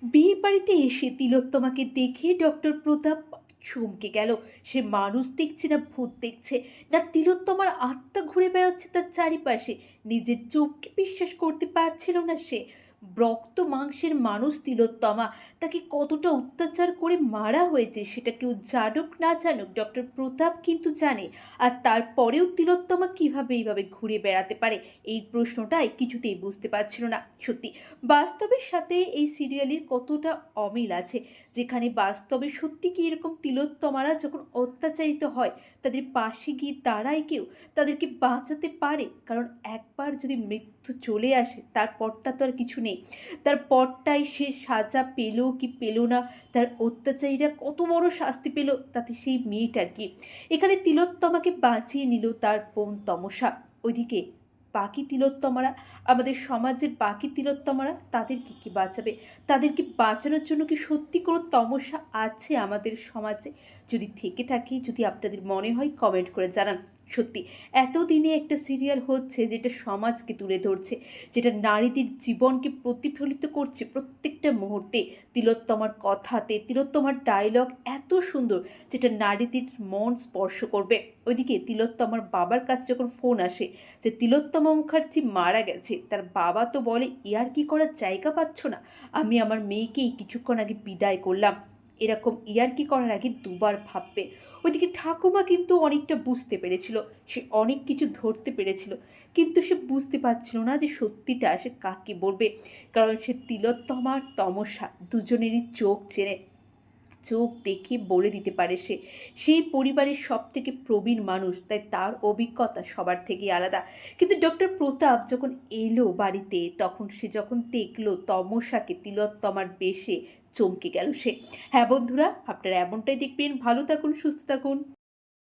বিয়ে বাড়িতে এসে তিলোত্তমাকে দেখে ডক্টর প্রতাপ চমকে গেল। সে মানুষ দেখছে না ভূত দেখছে, না তিলোত্তমার আত্মা ঘুরে বেড়াচ্ছে তার চারিপাশে। নিজের চোখকে বিশ্বাস করতে পারছিল না সে। রক্ত মাংসের মানুষ তিলোত্তমা, তাকে কতটা অত্যাচার করে মারা হয়েছে সেটা কেউ জানুক না জানুক ডক্টর প্রতাপ কিন্তু জানে। আর তারপরেও তিলোত্তমা কিভাবে এইভাবে ঘুরে বেড়াতে পারে, এই প্রশ্নটাই কিছুতেই বুঝতে পারছিল না। সত্যি বাস্তবের সাথে এই সিরিয়ালের কতটা অমিল আছে, যেখানে বাস্তবে সত্যি কি এরকম তিলোত্তমারা যখন অত্যাচারিত হয় তাদের পাশে গিয়ে দাঁড়ায় কেউ, তাদেরকে বাঁচাতে পারে? কারণ একবার যদি মৃত্যু চলে আসে তারপরটা তো আর কিছু নেই। তার পরটাই সে সাজা পেল কি পেল না, তার অত্যাচারীরা কত বড় শাস্তি পেল, তাতে সেই মেয়েটার কি? এখানে তিলোত্তমাকে বাঁচিয়ে নিল তার বোন তমসা। ওইদিকে বাকি তিলোত্তমারা, আমাদের সমাজের বাকি তিলোত্তমারা, তাদেরকে কি বাঁচাবে? তাদেরকে বাঁচানোর জন্য কি সত্যি কোনো তমসা আছে আমাদের সমাজে? যদি থেকে থাকে, যদি আপনাদের মনে হয়, কমেন্ট করে জানান। সত্যি এতদিনে একটা সিরিয়াল হচ্ছে যেটা সমাজকে তুলে ধরছে, যেটা নারীদের জীবনকে প্রতিফলিত করছে প্রত্যেকটা মুহূর্তে। তিলোত্তমার কথাতে, তিলোত্তমার ডায়লগ এত সুন্দর, যেটা নারীদের মন স্পর্শ করবে। ওইদিকে তিলোত্তমার বাবার কাছে যখন ফোন আসে যে তিলোত্তমা মুখার্জি মারা গেছে, তার বাবা তো বলে ইয়ার্কি করার জায়গা পাচ্ছ না, আমি আমার মেয়েকেই কিছুক্ষণ আগে বিদায় করলাম। এরকম ইয়ার্কি করার আগে দুবার ভাববে। ওইদিকে ঠাকুমা কিন্তু অনেকটা বুঝতে পেরেছিল, সে অনেক কিছু ধরতে পেরেছিল, কিন্তু সে বুঝতে পারছিল না যে সত্যিটা সে কাকে বলবে। কারণ সে তিলোত্তমার তমসা দুজনেরই চোখ চেনে, চোখ দেখে বলে দিতে পারে সে। সেই পরিবারের সব থেকে প্রবীণ মানুষ, তাই তার অভিজ্ঞতা সবার থেকে আলাদা। কিন্তু ডক্টর প্রতাপ যখন এলো বাড়িতে, তখন সে যখন দেখলো তমসাকে তিলোত্তমার বেশে, চমকে গেল সে। হ্যাঁ বন্ধুরা, আপনারা এমনটাই দেখবেন। ভালো থাকুন, সুস্থ থাকুন।